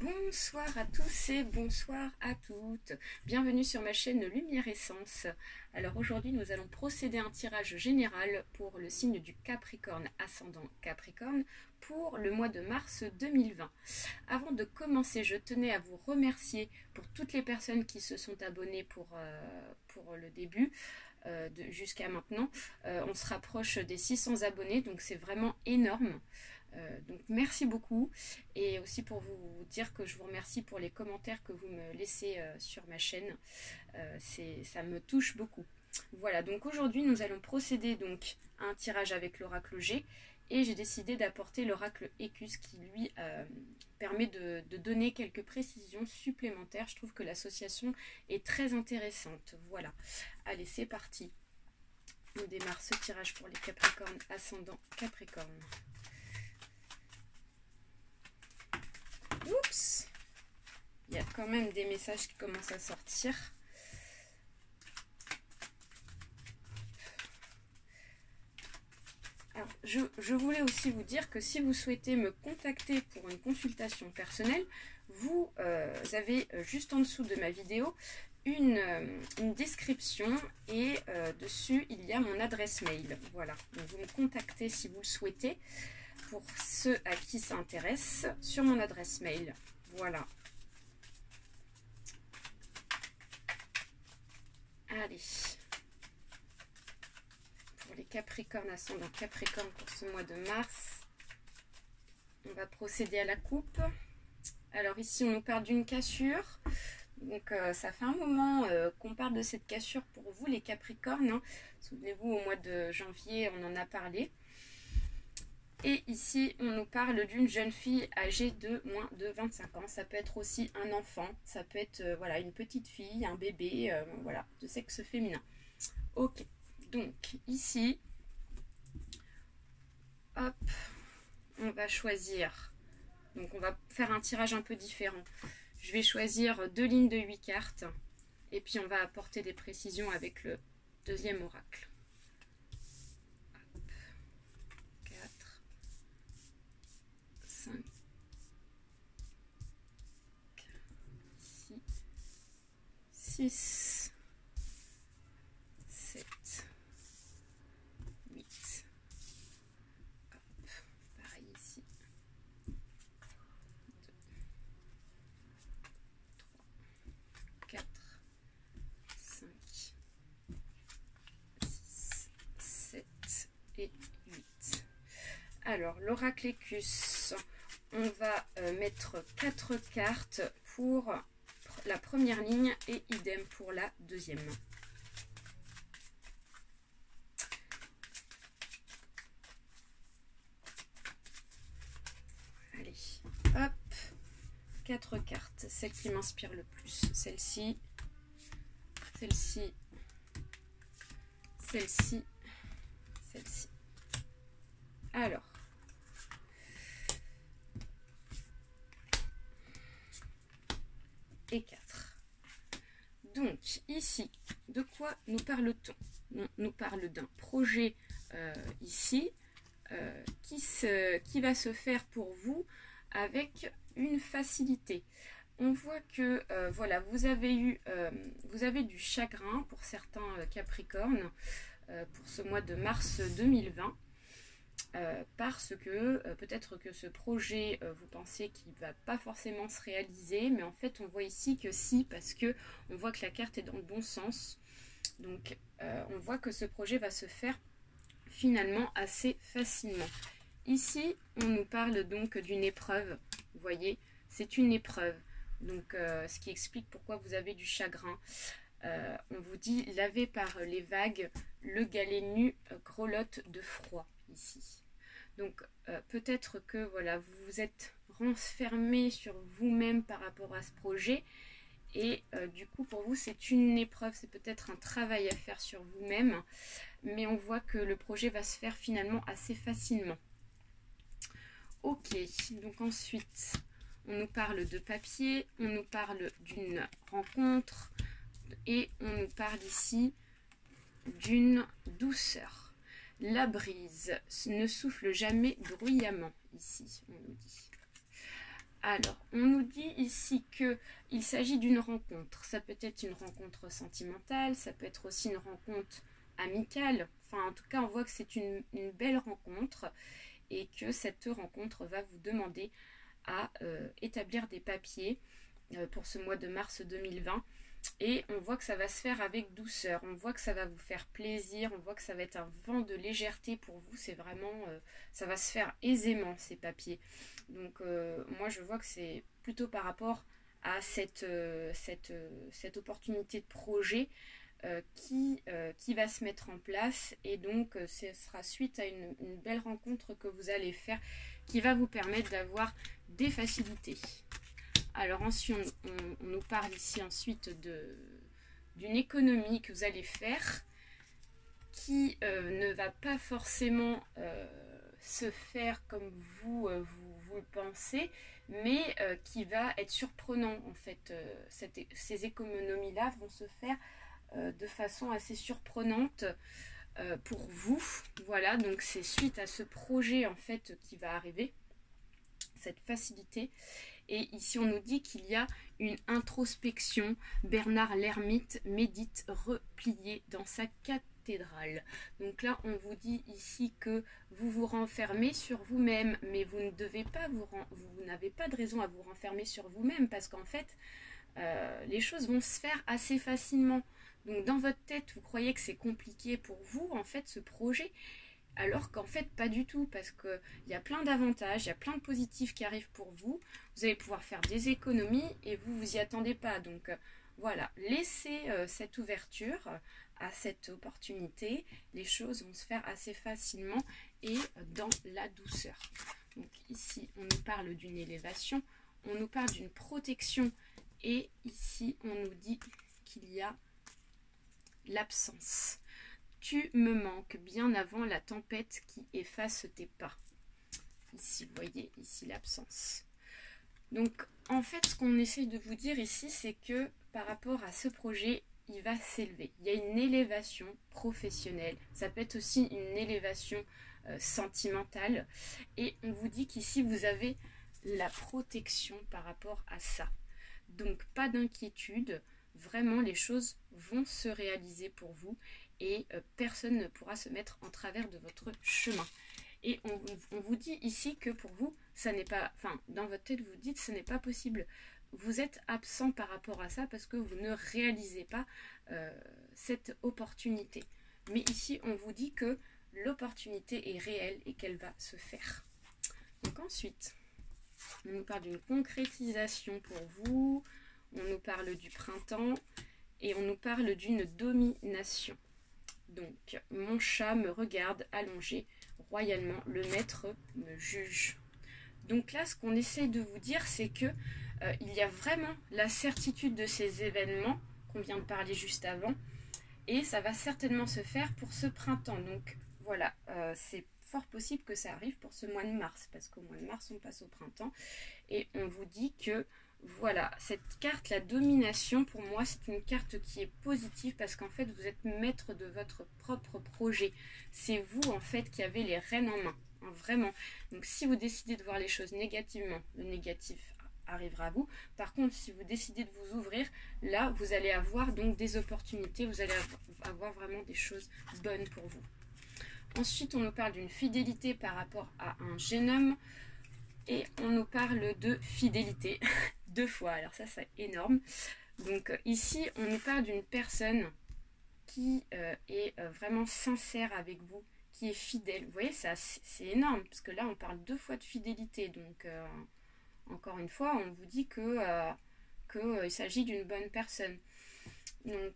Bonsoir à tous et bonsoir à toutes. Bienvenue sur ma chaîne Lumière Essence. Alors aujourd'hui nous allons procéder à un tirage général pour le signe du Capricorne ascendant Capricorne pour le mois de mars 2020. Avant de commencer, je tenais à vous remercier pour toutes les personnes qui se sont abonnées pour le début. Jusqu'à maintenant, on se rapproche des 600 abonnés, donc c'est vraiment énorme. Donc merci beaucoup, et aussi pour vous dire que je vous remercie pour les commentaires que vous me laissez sur ma chaîne. Ça me touche beaucoup. Voilà, donc aujourd'hui nous allons procéder donc à un tirage avec l'oracle G, et j'ai décidé d'apporter l'oracle Écus qui lui permet de donner quelques précisions supplémentaires. Je trouve que l'association est très intéressante. Voilà, allez, c'est parti. On démarre ce tirage pour les Capricornes ascendant Capricorne. Oups, il y a quand même des messages qui commencent à sortir. Alors, je voulais aussi vous dire que si vous souhaitez me contacter pour une consultation personnelle, vous avez juste en dessous de ma vidéo une description, et dessus il y a mon adresse mail. Voilà, donc vous me contactez si vous le souhaitez, pour ceux à qui ça intéresse, sur mon adresse mail. Voilà. Allez. Pour les Capricornes ascendant Capricorne pour ce mois de mars, on va procéder à la coupe. Alors ici on nous parle d'une cassure. Donc ça fait un moment qu'on parle de cette cassure pour vous les Capricornes, hein. Souvenez-vous, au mois de janvier on en a parlé. Et ici, on nous parle d'une jeune fille âgée de moins de 25 ans. Ça peut être aussi un enfant, ça peut être voilà, une petite fille, un bébé, voilà, de sexe féminin. Ok, donc ici, hop, on va choisir. Donc on va faire un tirage un peu différent. Je vais choisir 2 lignes de 8 cartes. Et puis on va apporter des précisions avec le deuxième oracle. 5, 6, 7, 8. Hop, pareil ici. 2, 3, 4, 5, 6, 7 et 8. Alors, l'oracle Écus, on va mettre 4 cartes pour la première ligne et idem pour la deuxième. Allez, hop, 4 cartes, celle qui m'inspire le plus, celle-ci, celle-ci, celle-ci, celle-ci. Alors, et 4. Donc ici, de quoi nous parle-t-on? On nous parle d'un projet ici qui va se faire pour vous avec une facilité. On voit que voilà, vous avez du chagrin pour certains Capricornes pour ce mois de mars 2020. Parce que peut-être que ce projet, vous pensez qu'il ne va pas forcément se réaliser, mais en fait on voit ici que si, parce que on voit que la carte est dans le bon sens. Donc on voit que ce projet va se faire finalement assez facilement. Ici on nous parle donc d'une épreuve, vous voyez, c'est une épreuve, donc ce qui explique pourquoi vous avez du chagrin. On vous dit lavé par les vagues, le galet nu grelotte de froid ici. Donc peut-être que voilà, vous vous êtes renfermé sur vous-même par rapport à ce projet, et du coup pour vous c'est une épreuve, c'est peut-être un travail à faire sur vous-même, mais on voit que le projet va se faire finalement assez facilement. Ok, donc ensuite on nous parle de papier, on nous parle d'une rencontre, et on nous parle ici d'une douceur. La brise ne souffle jamais bruyamment, ici, on nous dit. Alors, on nous dit ici qu'il s'agit d'une rencontre. Ça peut être une rencontre sentimentale, ça peut être aussi une rencontre amicale. Enfin, en tout cas, on voit que c'est une belle rencontre et que cette rencontre va vous demander à établir des papiers pour ce mois de mars 2020. Et on voit que ça va se faire avec douceur, on voit que ça va vous faire plaisir, on voit que ça va être un vent de légèreté pour vous. C'est vraiment, ça va se faire aisément ces papiers. Donc moi je vois que c'est plutôt par rapport à cette opportunité de projet qui va se mettre en place. Et donc ce sera suite à une belle rencontre que vous allez faire qui va vous permettre d'avoir des facilités. Alors ensuite, on nous parle ici ensuite d'une économie que vous allez faire qui ne va pas forcément se faire comme vous le pensez, mais qui va être surprenant en fait. Ces économies-là vont se faire de façon assez surprenante pour vous. Voilà, donc c'est suite à ce projet en fait qui va arriver, cette facilité. Et ici, on nous dit qu'il y a une introspection. Bernard l'ermite médite replié dans sa cathédrale. Donc là, on vous dit ici que vous vous renfermez sur vous-même, mais vous ne devez pas vous n'avez pas de raison à vous renfermer sur vous-même, parce qu'en fait, les choses vont se faire assez facilement. Donc dans votre tête, vous croyez que c'est compliqué pour vous, en fait, ce projet. Alors qu'en fait pas du tout, parce qu'il y a plein d'avantages, il y a plein de positifs qui arrivent pour vous. Vous allez pouvoir faire des économies et vous y attendez pas. Donc voilà, laissez cette ouverture à cette opportunité. Les choses vont se faire assez facilement et dans la douceur. Donc ici on nous parle d'une élévation, on nous parle d'une protection et ici on nous dit qu'il y a l'absence. Tu me manques bien avant la tempête qui efface tes pas. Ici, vous voyez, ici l'absence. Donc, en fait, ce qu'on essaie de vous dire ici, c'est que par rapport à ce projet, il va s'élever. Il y a une élévation professionnelle. Ça peut être aussi une élévation sentimentale. Et on vous dit qu'ici, vous avez la protection par rapport à ça. Donc, pas d'inquiétude. Vraiment, les choses vont se réaliser pour vous. Et personne ne pourra se mettre en travers de votre chemin. Et on vous dit ici que pour vous, ça n'est pas, enfin, dans votre tête, vous dites ce n'est pas possible. Vous êtes absent par rapport à ça parce que vous ne réalisez pas cette opportunité. Mais ici, on vous dit que l'opportunité est réelle et qu'elle va se faire. Donc ensuite, on nous parle d'une concrétisation pour vous, on nous parle du printemps et on nous parle d'une domination. Donc, mon chat me regarde allongé royalement, le maître me juge. Donc là, ce qu'on essaie de vous dire, c'est que il y a vraiment la certitude de ces événements qu'on vient de parler juste avant, et ça va certainement se faire pour ce printemps. Donc voilà, c'est fort possible que ça arrive pour ce mois de mars, parce qu'au mois de mars, on passe au printemps, et on vous dit que voilà, cette carte, la domination, pour moi, c'est une carte qui est positive parce qu'en fait, vous êtes maître de votre propre projet. C'est vous, en fait, qui avez les rênes en main, hein, vraiment. Donc, si vous décidez de voir les choses négativement, le négatif arrivera à vous. Par contre, si vous décidez de vous ouvrir, là, vous allez avoir donc des opportunités, vous allez avoir vraiment des choses bonnes pour vous. Ensuite, on nous parle d'une fidélité par rapport à un jeune homme. Et on nous parle de fidélité, 2 fois, alors ça c'est énorme. Donc ici on nous parle d'une personne qui est vraiment sincère avec vous, qui est fidèle. Vous voyez, ça c'est énorme, parce que là on parle 2 fois de fidélité. Donc encore une fois, on vous dit qu'il s'agit d'une bonne personne. Donc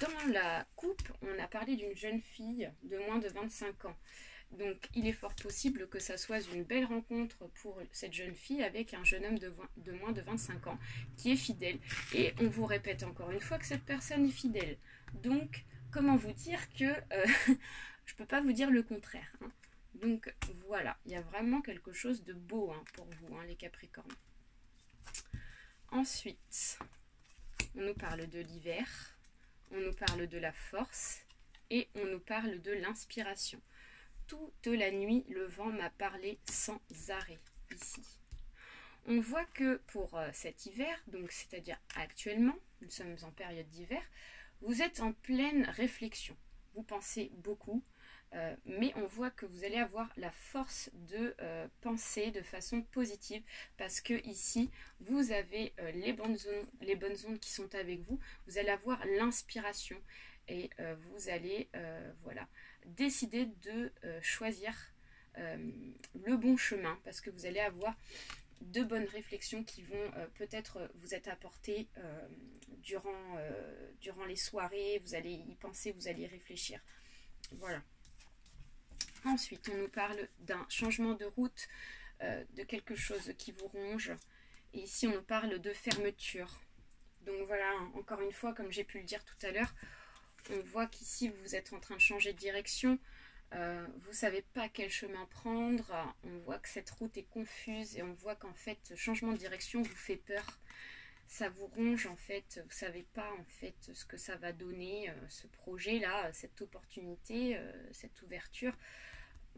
dans la coupe, on a parlé d'une jeune fille de moins de 25 ans. Donc il est fort possible que ça soit une belle rencontre pour cette jeune fille avec un jeune homme de moins de 25 ans qui est fidèle. Et on vous répète encore une fois que cette personne est fidèle. Donc comment vous dire que je ne peux pas vous dire le contraire, hein. Donc voilà, il y a vraiment quelque chose de beau, hein, pour vous, hein, les Capricornes. Ensuite, on nous parle de l'hiver, on nous parle de la force et on nous parle de l'inspiration. Toute la nuit, le vent m'a parlé sans arrêt, ici. On voit que pour cet hiver, donc c'est-à-dire actuellement, nous sommes en période d'hiver, vous êtes en pleine réflexion. Vous pensez beaucoup, mais on voit que vous allez avoir la force de penser de façon positive parce que ici, vous avez les bonnes ondes qui sont avec vous. Vous allez avoir l'inspiration et vous allez voilà, décider de choisir le bon chemin parce que vous allez avoir de bonnes réflexions qui vont peut-être vous être apportées durant les soirées. Vous allez y penser, vous allez y réfléchir. Voilà. Ensuite, on nous parle d'un changement de route, de quelque chose qui vous ronge. Et ici, on nous parle de fermeture. Donc voilà, encore une fois, comme j'ai pu le dire tout à l'heure, on voit qu'ici, vous êtes en train de changer de direction. Vous ne savez pas quel chemin prendre, on voit que cette route est confuse et on voit qu'en fait ce changement de direction vous fait peur, ça vous ronge en fait, vous ne savez pas en fait ce que ça va donner, ce projet là, cette opportunité, cette ouverture.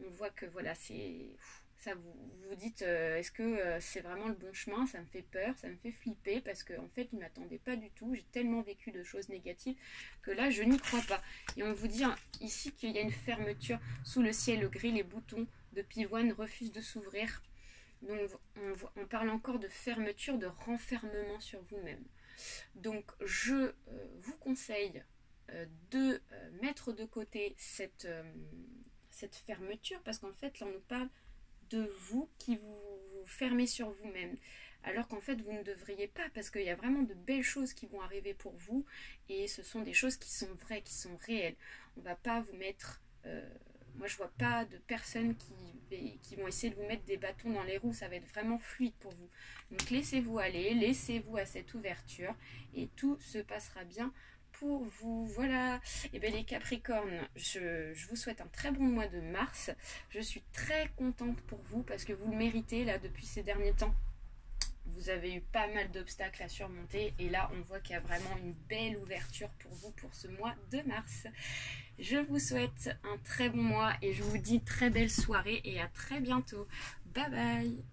On voit que voilà, ça vous dites est-ce que c'est vraiment le bon chemin, ça me fait peur, ça me fait flipper parce qu'en fait je ne m'attendais pas du tout, j'ai tellement vécu de choses négatives que là je n'y crois pas. Et on vous dit ici qu'il y a une fermeture sous le ciel gris, les boutons de pivoine refusent de s'ouvrir. Donc on parle encore de fermeture, de renfermement sur vous-même. Donc je vous conseille de mettre de côté cette fermeture parce qu'en fait là on nous parle de vous qui vous fermez sur vous-même alors qu'en fait vous ne devriez pas parce qu'il y a vraiment de belles choses qui vont arriver pour vous et ce sont des choses qui sont vraies, qui sont réelles. On va pas vous mettre moi je vois pas de personnes qui vont essayer de vous mettre des bâtons dans les roues, ça va être vraiment fluide pour vous. Donc laissez-vous aller, laissez-vous à cette ouverture et tout se passera bien pour vous. Voilà. Et bien les Capricornes, je vous souhaite un très bon mois de mars. Je suis très contente pour vous parce que vous le méritez là depuis ces derniers temps. Vous avez eu pas mal d'obstacles à surmonter et là on voit qu'il y a vraiment une belle ouverture pour vous pour ce mois de mars. Je vous souhaite un très bon mois et je vous dis très belle soirée et à très bientôt. Bye bye.